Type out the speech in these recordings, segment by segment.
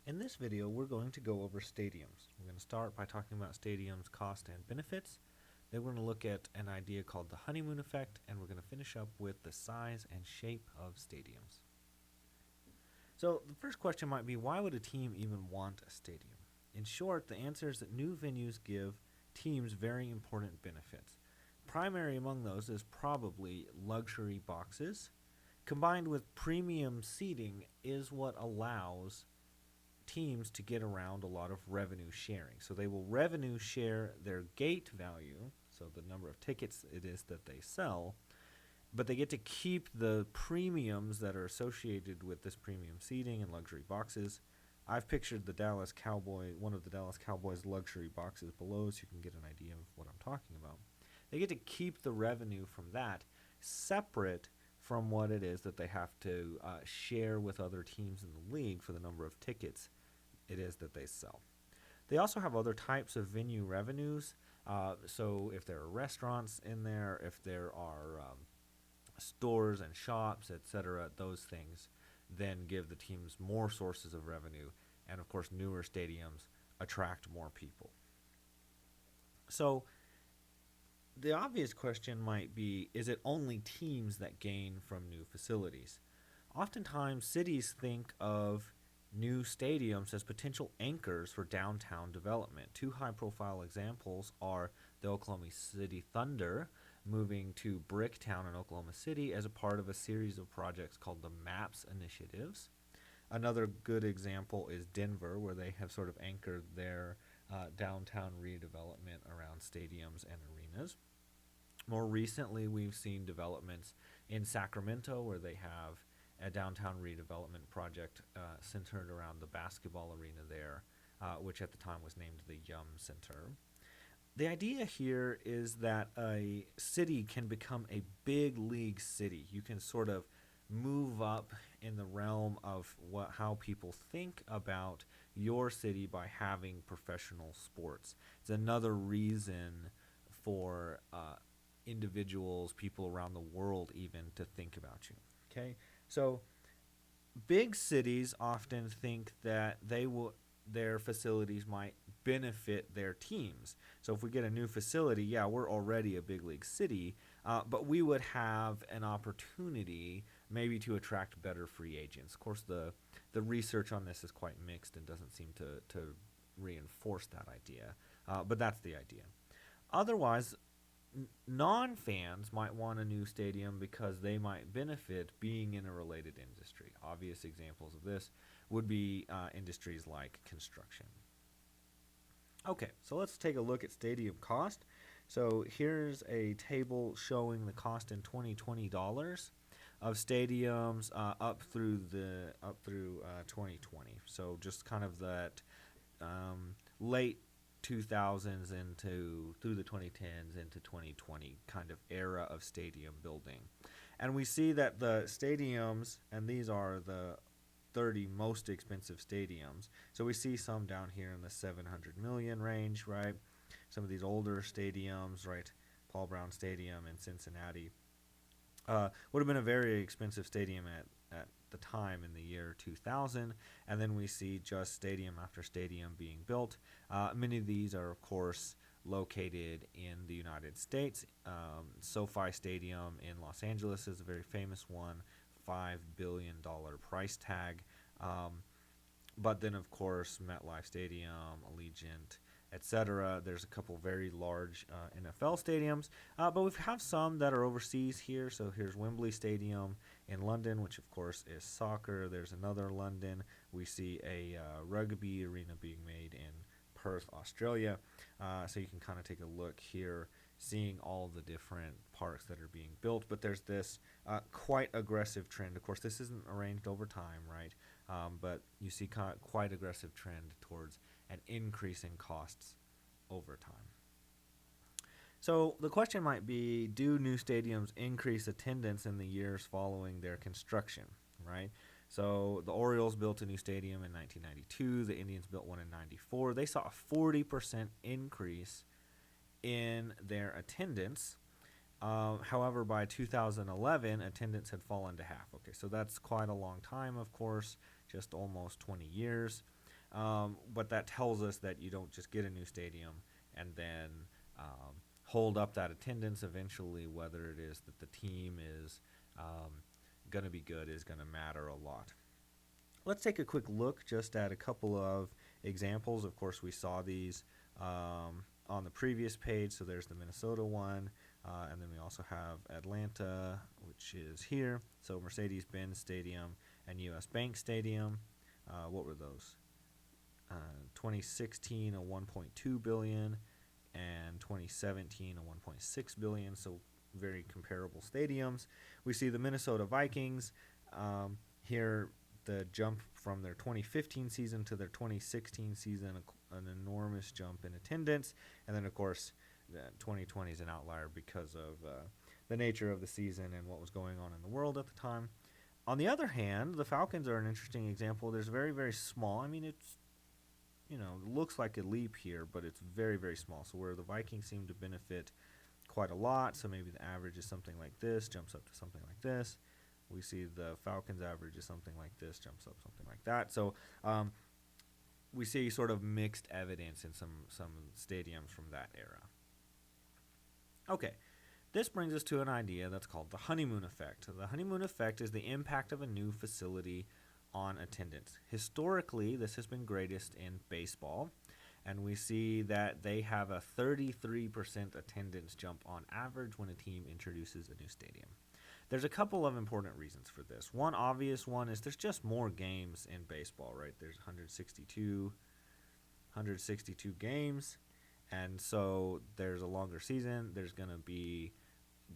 In this video, we're going to go over stadiums. We're going to start by talking about stadiums' cost and benefits. Then we're going to look at an idea called the honeymoon effect, and we're going to finish up with the size and shape of stadiums. So the first question might be, why would a team even want a stadium? In short, the answer is that new venues give teams very important benefits. Primary among those is probably luxury boxes, combined with premium seating is what allows teams to get around a lot of revenue sharing. So they will revenue share their gate value, so the number of tickets it is that they sell, but they get to keep the premiums that are associated with this premium seating and luxury boxes. I've pictured the Dallas Cowboy, one of the Dallas Cowboys luxury boxes below, so you can get an idea of what I'm talking about. They get to keep the revenue from that separate from what it is that they have to share with other teams in the league for the number of tickets it is that they sell. They also have other types of venue revenues. So if there are restaurants in there, if there are stores and shops, etc., those things then give the teams more sources of revenue. And of course, newer stadiums attract more people. So the obvious question might be, is it only teams that gain from new facilities? Oftentimes, cities think of new stadiums as potential anchors for downtown development. Two high-profile examples are the Oklahoma City Thunder moving to Bricktown in Oklahoma City as a part of a series of projects called the MAPS initiatives. Another good example is Denver, where they have sort of anchored their downtown redevelopment around stadiums and arenas. More recently, we've seen developments in Sacramento, where they have a downtown redevelopment project centered around the basketball arena there, which at the time was named the Yum Center. The idea here is that a city can become a big league city. You can sort of move up in the realm of how people think about your city by having professional sports. It's another reason for individuals, people around the world even, to think about you. Okay, so big cities often think that their facilities might benefit their teams. So if we get a new facility, yeah, we're already a big league city, but we would have an opportunity maybe to attract better free agents. Of course, the research on this is quite mixed and doesn't seem to reinforce that idea, but that's the idea. Otherwise, non-fans might want a new stadium because they might benefit being in a related industry. Obvious examples of this would be industries like construction. Okay, so let's take a look at stadium cost. So here's a table showing the cost in 2020 dollars of stadiums up through 2020. So just kind of that late 2000s through the 2010s into 2020 kind of era of stadium building. And we see that the stadiums, and these are the 30 most expensive stadiums. So we see some down here in the 700 million range, right? Some of these older stadiums, right? Paul Brown Stadium in Cincinnati would have been a very expensive stadium at the time in the year 2000, and then we see just stadium after stadium being built. Many of these are, of course, located in the United States. SoFi Stadium in Los Angeles is a very famous one, $5 billion price tag. But then, of course, MetLife Stadium, Allegiant, etc. There's a couple very large NFL stadiums, but we have some that are overseas here. So here's Wembley Stadium in London, which of course is soccer. There's another London. We see a rugby arena being made in Perth, Australia. So you can kind of take a look here, seeing all the different parks that are being built. But there's this quite aggressive trend. Of course, this isn't arranged over time, right? But you see quite aggressive trend towards an increase in costs over time. So the question might be, do new stadiums increase attendance in the years following their construction, right? So the Orioles built a new stadium in 1992. The Indians built one in 94. They saw a 40% increase in their attendance. However, by 2011, attendance had fallen to half. Okay, so that's quite a long time, of course, just almost 20 years. But that tells us that you don't just get a new stadium and then hold up that attendance. Eventually, whether it is that the team is going to be good is going to matter a lot. Let's take a quick look just at a couple of examples. Of course, we saw these on the previous page. So there's the Minnesota one, and then we also have Atlanta, which is here. So Mercedes-Benz Stadium and U.S. Bank Stadium. What were those? 2016 a 1.2 billion, and 2017 a 1.6 billion. So very comparable stadiums. We see the Minnesota Vikings here. The jump from their 2015 season to their 2016 season, an enormous jump in attendance. And then, of course, 2020 is an outlier because of the nature of the season and what was going on in the world at the time. On the other hand, the Falcons are an interesting example. There's very, very small. I mean, it's, looks like a leap here, but it's very, very small. So where the Vikings seem to benefit quite a lot, so maybe the average is something like this, jumps up to something like this. We see the Falcons average is something like this, jumps up something like that. So we see sort of mixed evidence in some stadiums from that era. Okay, this brings us to an idea that's called the honeymoon effect. The honeymoon effect is the impact of a new facility on attendance. Historically, this has been greatest in baseball, and we see that they have a 33% attendance jump on average when a team introduces a new stadium. There's a couple of important reasons for this. One obvious one is there's just more games in baseball, right? There's 162 games, and so there's a longer season. There's going to be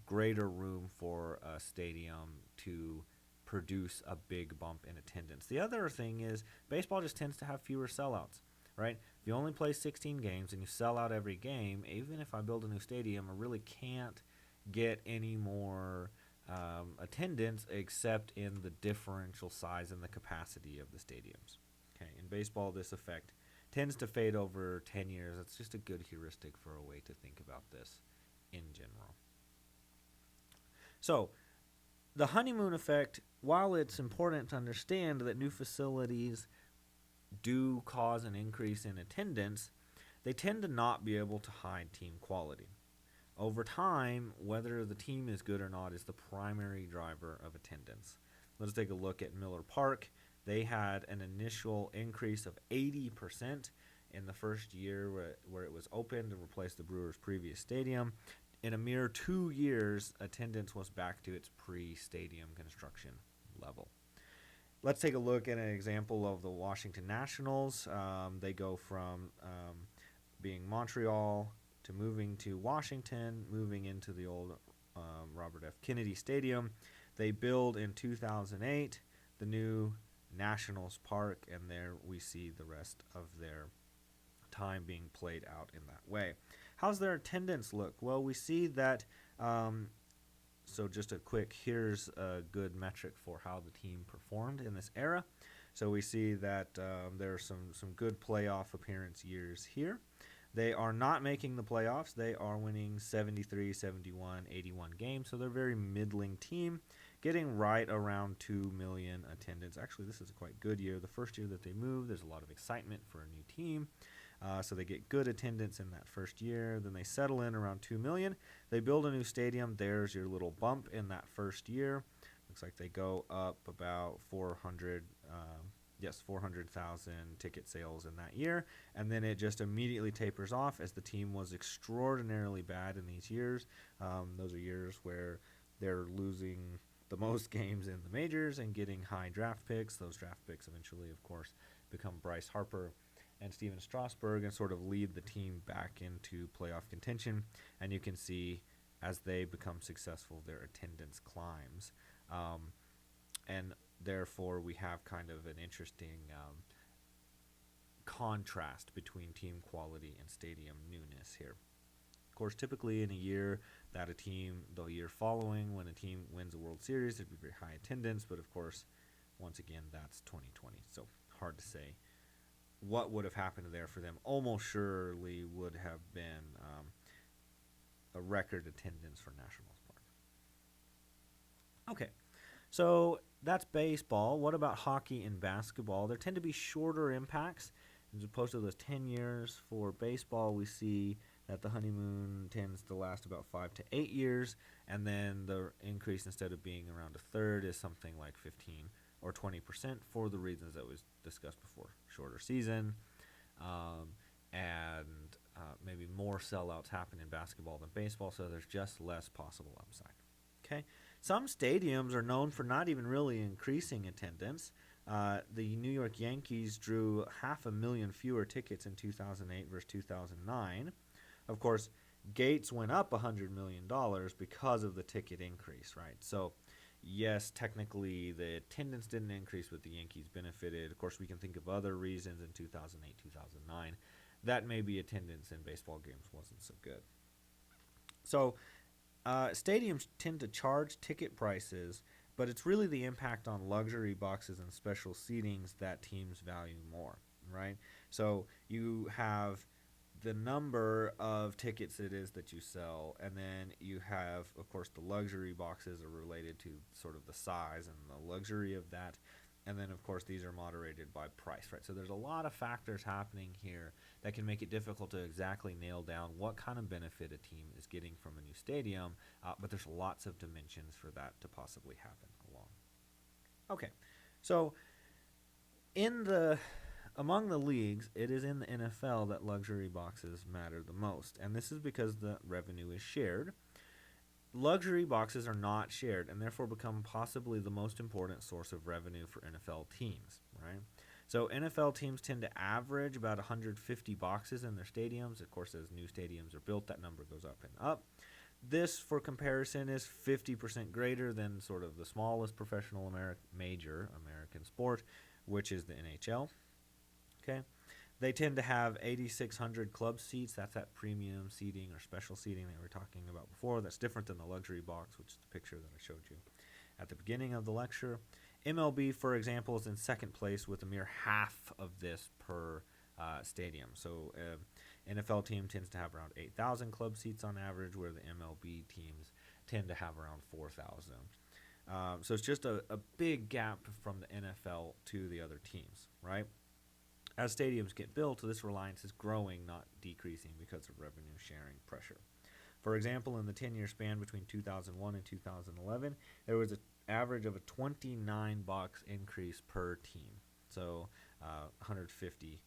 greater room for a stadium to produce a big bump in attendance. The other thing is baseball just tends to have fewer sellouts, right? If you only play 16 games and you sell out every game, even if I build a new stadium, I really can't get any more attendance except in the differential size and the capacity of the stadiums. Okay, in baseball, this effect tends to fade over 10 years. It's just a good heuristic for a way to think about this in general. So, the honeymoon effect, while it's important to understand that new facilities do cause an increase in attendance, they tend to not be able to hide team quality. Over time, whether the team is good or not is the primary driver of attendance. Let's take a look at Miller Park. They had an initial increase of 80% in the first year where it was opened and replaced the Brewers' previous stadium. In a mere 2 years, attendance was back to its pre-stadium construction level. Let's take a look at an example of the Washington Nationals. They go from being Montreal to moving to Washington, moving into the old Robert F. Kennedy Stadium. They build in 2008 the new Nationals Park, and there we see the rest of their time being played out in that way. How's their attendance look? Well, we see that, so just a quick, here's a good metric for how the team performed in this era. So we see that there are some good playoff appearance years here. They are not making the playoffs. They are winning 73, 71, 81 games. So they're a very middling team, getting right around 2 million attendance. Actually, this is a quite good year. The first year that they moved, there's a lot of excitement for a new team. So they get good attendance in that first year. Then they settle in around 2 million. They build a new stadium. There's your little bump in that first year. Looks like they go up about 400,000 ticket sales in that year, and then it just immediately tapers off as the team was extraordinarily bad in these years. Those are years where they're losing the most games in the majors and getting high draft picks. Those draft picks eventually, of course, become Bryce Harper and Steven Strasburg and sort of lead the team back into playoff contention. And you can see as they become successful, their attendance climbs. And therefore, we have kind of an interesting contrast between team quality and stadium newness here. Of course, typically in a year that a team, the year following, when a team wins a World Series, there'd be very high attendance. But of course, once again, that's 2020. So hard to say what would have happened there for them. Almost surely would have been a record attendance for Nationals Park. Okay. So that's baseball. What about hockey and basketball? There tend to be shorter impacts as opposed to those 10 years. For baseball, we see that the honeymoon tends to last about 5 to 8 years, and then the increase, instead of being around a third, is something like 15 or 20% for the reasons that was discussed before. Shorter season, and maybe more sellouts happen in basketball than baseball, so there's just less possible upside. Okay, some stadiums are known for not even really increasing attendance. The New York Yankees drew 500,000 fewer tickets in 2008 versus 2009. Of course, Gates went up $100 million because of the ticket increase, right? So, yes, technically the attendance didn't increase, but the Yankees benefited. Of course, we can think of other reasons in 2008, 2009 that maybe attendance in baseball games wasn't so good. So, stadiums tend to charge ticket prices, but it's really the impact on luxury boxes and special seatings that teams value more, right? So you have the number of tickets it is that you sell, and then you have, of course, the luxury boxes are related to sort of the size and the luxury of that. And then, of course, these are moderated by price, right? So there's a lot of factors happening here that can make it difficult to exactly nail down what kind of benefit a team is getting from a new stadium, but there's lots of dimensions for that to possibly happen along. Okay, so among the leagues, it is in the NFL that luxury boxes matter the most, and this is because the revenue is shared. Luxury boxes are not shared and therefore become possibly the most important source of revenue for NFL teams, right? So NFL teams tend to average about 150 boxes in their stadiums. Of course, as new stadiums are built, that number goes up and up. This, for comparison, is 50% greater than sort of the smallest professional major American sport, which is the NHL. Okay. They tend to have 8,600 club seats. That's that premium seating or special seating that we were talking about before. That's different than the luxury box, which is the picture that I showed you at the beginning of the lecture. MLB, for example, is in second place with a mere half of this per stadium. So NFL team tends to have around 8,000 club seats on average, where the MLB teams tend to have around 4,000. So it's just a big gap from the NFL to the other teams, right? As stadiums get built, this reliance is growing, not decreasing, because of revenue sharing pressure. For example, in the 10-year span between 2001 and 2011, there was an average of a 29 bucks increase per team. So 150,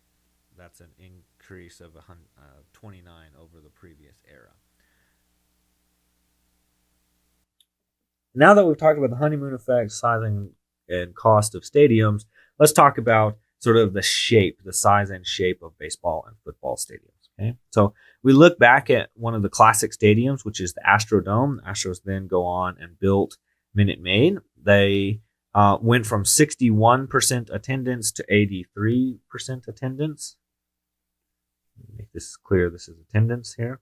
that's an increase of 29 over the previous era. Now that we've talked about the honeymoon effect, sizing, and cost of stadiums, let's talk about sort of the shape, the size and shape of baseball and football stadiums. Okay, so we look back at one of the classic stadiums, which is the Astrodome. The Astros then go on and built Minute Maid. They went from 61% attendance to 83% attendance. Make this clear, this is attendance here,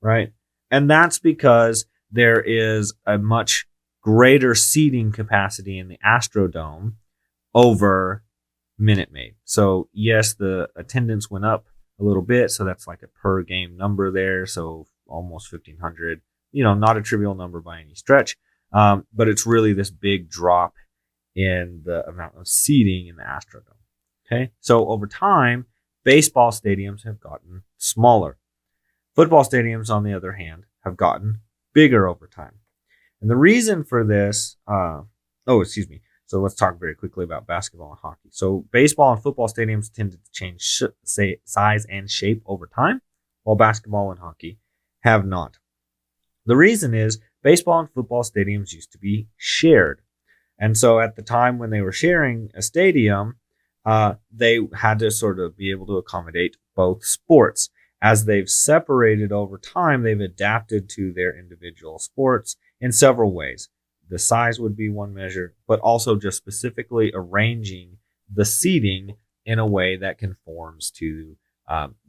right? And that's because there is a much greater seating capacity in the Astrodome over Minute Maid. So yes, the attendance went up a little bit, so that's like a per game number there, so almost 1,500. Not a trivial number by any stretch, but it's really this big drop in the amount of seating in the Astrodome. Okay, so over time, baseball stadiums have gotten smaller. Football stadiums, on the other hand, have gotten bigger over time. And the reason for this, So let's talk very quickly about basketball and hockey. So baseball and football stadiums tend to change size and shape over time, while basketball and hockey have not. The reason is baseball and football stadiums used to be shared. And so at the time when they were sharing a stadium, they had to sort of be able to accommodate both sports. As they've separated over time, they've adapted to their individual sports in several ways. The size would be one measure, but also just specifically arranging the seating in a way that conforms to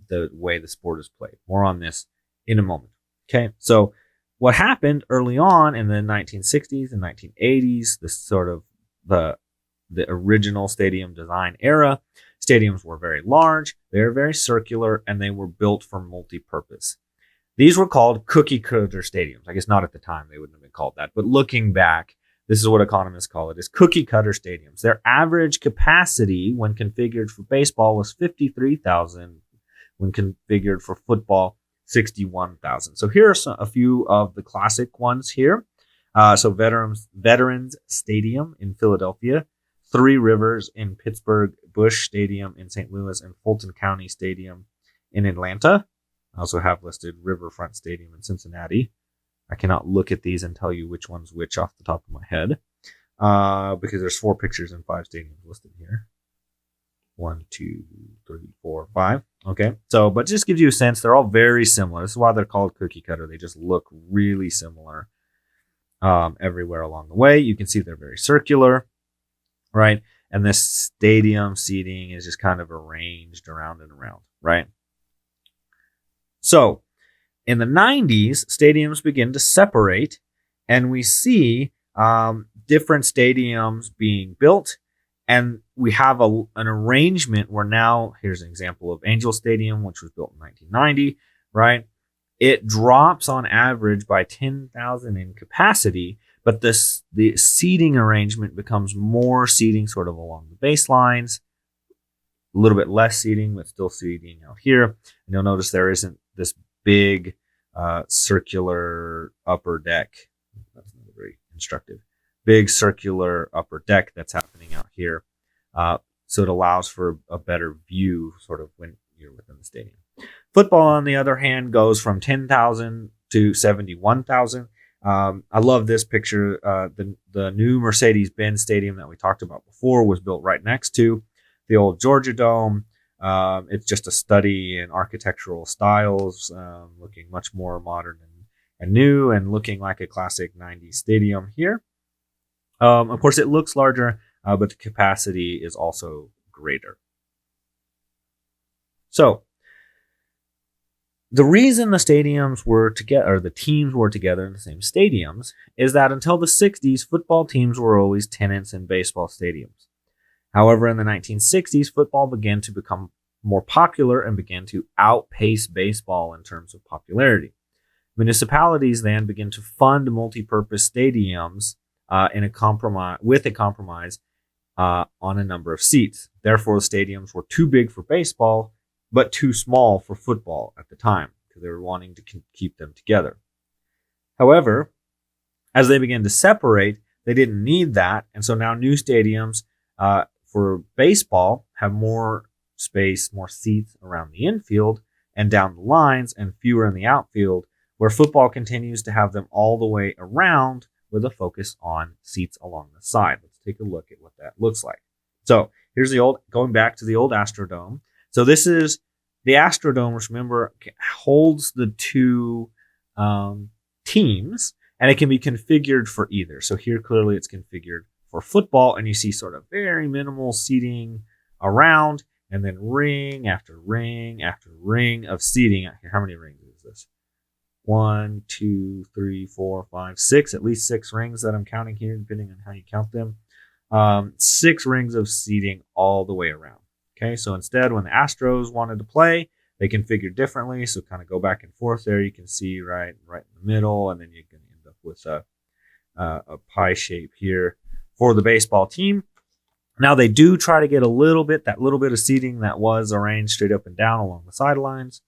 the way the sport is played. More on this in a moment. Okay, so what happened early on in the 1960s and 1980s, this sort of the original stadium design era, stadiums were very large, they were very circular, and they were built for multi-purpose. These were called cookie cutter stadiums. I guess not at the time, they wouldn't have been called that. But looking back, this is what economists call it, is cookie cutter stadiums. Their average capacity when configured for baseball was 53,000. When configured for football, 61,000. So here are a few of the classic ones here. So Veterans Stadium in Philadelphia, Three Rivers in Pittsburgh, Busch Stadium in St. Louis, and Fulton County Stadium in Atlanta. I also have listed Riverfront Stadium in Cincinnati. I cannot look at these and tell you which one's which off the top of my head, because there's 4 pictures and 5 stadiums listed here. 1, 2, 3, 4, 5. Okay, so but just gives you a sense. They're all very similar. This is why they're called cookie cutter. They just look really similar everywhere along the way. You can see they're very circular, right? And this stadium seating is just kind of arranged around and around, right? So in the 90s, stadiums begin to separate, and we see different stadiums being built. And we have an arrangement where now, here's an example of Angel Stadium, which was built in 1990, right? It drops on average by 10,000 in capacity, but the seating arrangement becomes more seating sort of along the baselines, a little bit less seating, but still seating out here. And you'll notice there isn't this big circular upper deck. That's not very instructive. Big circular upper deck that's happening out here. So it allows for a better view sort of when you're within the stadium. Football, on the other hand, goes from 10,000 to 71,000. I love this picture. The new Mercedes-Benz Stadium that we talked about before was built right next to the old Georgia Dome. It's just a study in architectural styles, looking much more modern and new, and looking like a classic 90s stadium here. Of course, it looks larger, but the capacity is also greater. So the reason the stadiums were together, or the teams were together in the same stadiums, is that until the 60s, football teams were always tenants in baseball stadiums. However, in the 1960s, football began to become more popular and began to outpace baseball in terms of popularity. Municipalities then began to fund multi-purpose stadiums with a compromise on a number of seats. Therefore, the stadiums were too big for baseball, but too small for football at the time, because they were wanting to keep them together. However, as they began to separate, they didn't need that, and so now new stadiums for baseball have more space, more seats around the infield and down the lines, and fewer in the outfield, where football continues to have them all the way around with a focus on seats along the side. Let's take a look at what that looks like. So here's going back to the old Astrodome. So this is the Astrodome, remember, holds the two teams, and it can be configured for either. So here clearly it's configured for football, and you see sort of very minimal seating around, and then ring after ring after ring of seating. How many rings is this? 1, 2, 3, 4, 5, 6, at least 6 rings that I'm counting here, depending on how you count them. 6 rings of seating all the way around. Okay, so instead, when the Astros wanted to play, they configured differently. So kind of go back and forth there. You can see right in the middle, and then you can end up with a pie shape here for the baseball team. Now they do try to get that little bit of seating that was arranged straight up and down along the sidelines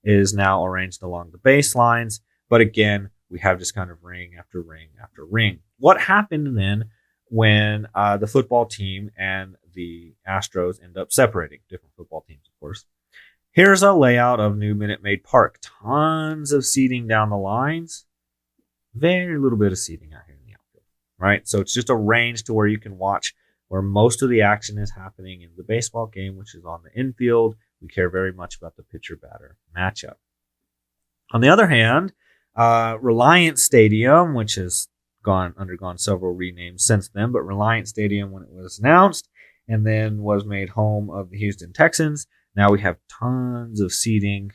is now arranged along the baselines. But again, we have just kind of ring after ring after ring. What happened then when the football team and the Astros end up separating? Different football teams, of course. Here's a layout of new Minute Maid Park. Tons of seating down the lines. Very little bit of seating out here in the outfield, right? So it's just arranged to where you can watch where most of the action is happening in the baseball game, which is on the infield. We care very much about the pitcher-batter matchup. On the other hand, Reliant Stadium, which has undergone several renames since then, but Reliant Stadium, when it was announced and then was made home of the Houston Texans, now we have tons of seating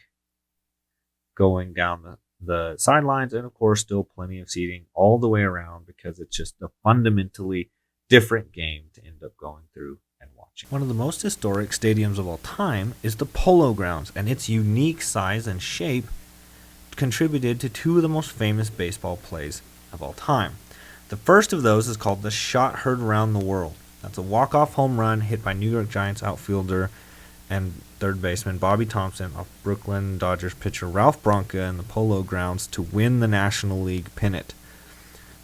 going down the sidelines, and of course still plenty of seating all the way around, because it's just a fundamentally different game to end up going through and watching. One of the most historic stadiums of all time is the Polo Grounds, and its unique size and shape contributed to 2 of the most famous baseball plays of all time. The first of those is called the shot heard around the world. That's a walk-off home run hit by New York Giants outfielder and third baseman Bobby Thompson off Brooklyn Dodgers pitcher Ralph Branca in the Polo Grounds to win the National League pennant.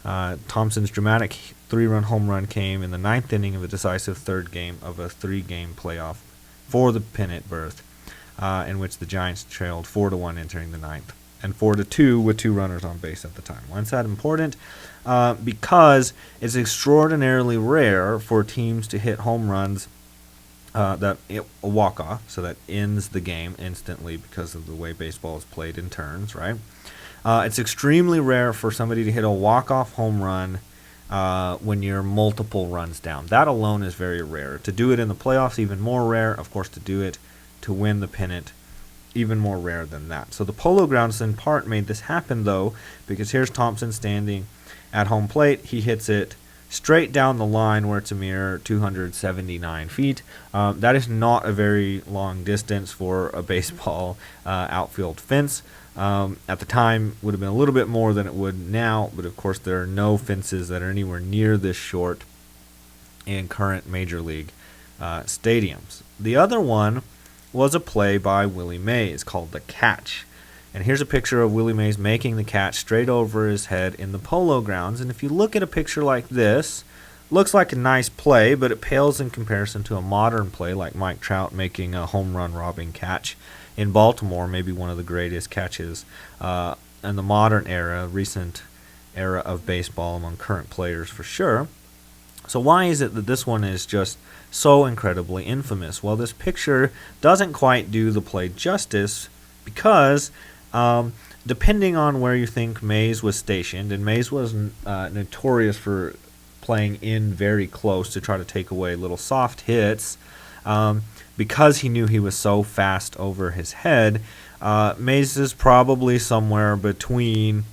Thompson's dramatic 3-run home run came in the 9th inning of a decisive third game of a 3-game playoff for the pennant berth, in which the Giants trailed 4-1 entering the 9th, and 4-2 with 2 runners on base at the time. Why is that important? Because it's extraordinarily rare for teams to hit home runs a walk-off, so that ends the game instantly because of the way baseball is played in turns, right? It's extremely rare for somebody to hit a walk-off home run when you're multiple runs down. That alone is very rare. To do it in the playoffs, even more rare. Of course, to do it to win the pennant, even more rare than that. So the Polo Grounds in part made this happen, though, because here's Thompson standing at home plate. He hits it straight down the line where it's a mere 279 feet. That is not a very long distance for a baseball outfield fence. At the time, would have been a little bit more than it would now, but of course there are no fences that are anywhere near this short in current Major League stadiums. The other one was a play by Willie Mays called the catch. And here's a picture of Willie Mays making the catch straight over his head in the Polo Grounds. And if you look at a picture like this, looks like a nice play, but it pales in comparison to a modern play like Mike Trout making a home run robbing catch in Baltimore, maybe one of the greatest catches in the modern era, recent era of baseball among current players for sure. So why is it that this one is just so incredibly infamous? Well, this picture doesn't quite do the play justice because depending on where you think Mays was stationed, and Mays was notorious for playing in very close to try to take away little soft hits, because he knew he was so fast over his head, Mays is probably somewhere between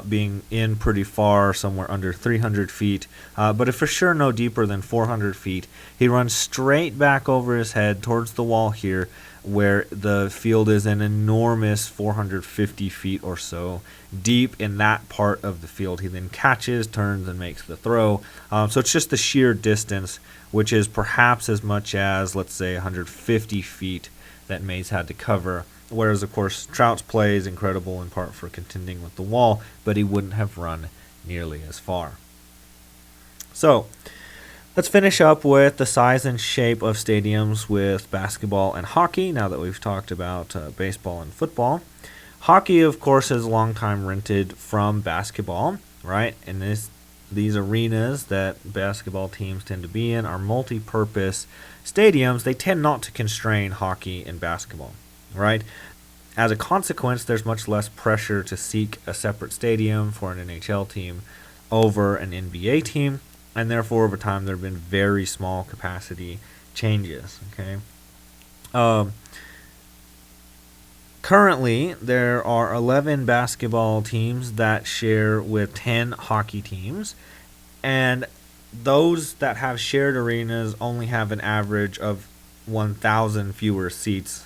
being in pretty far, somewhere under 300 feet, but for sure no deeper than 400 feet. He runs straight back over his head towards the wall here, where the field is an enormous 450 feet or so deep in that part of the field. He then catches, turns, and makes the throw. So it's just the sheer distance, which is perhaps as much as, let's say, 150 feet that Mays had to cover. Whereas, of course, Trout's play is incredible in part for contending with the wall, but he wouldn't have run nearly as far. So let's finish up with the size and shape of stadiums with basketball and hockey, now that we've talked about baseball and football. Hockey, of course, is a long time rented from basketball, right? And these arenas that basketball teams tend to be in are multi-purpose stadiums. They tend not to constrain hockey and basketball, right? As a consequence, there's much less pressure to seek a separate stadium for an NHL team over an NBA team, and therefore over time there have been very small capacity changes. Okay. Currently, there are 11 basketball teams that share with 10 hockey teams, and those that have shared arenas only have an average of 1,000 fewer seats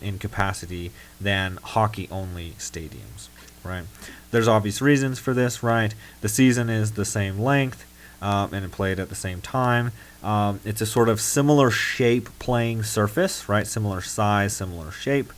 in capacity than hockey-only stadiums, right? There's obvious reasons for this, right? The season is the same length, and it played at the same time. It's a sort of similar shape playing surface, right? Similar size, similar shape.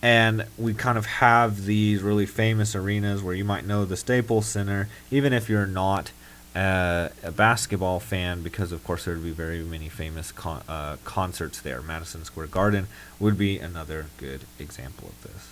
And we kind of have these really famous arenas where you might know the Staples Center, even if you're not a basketball fan, because of course there would be very many famous concerts there. Madison Square Garden would be another good example of this.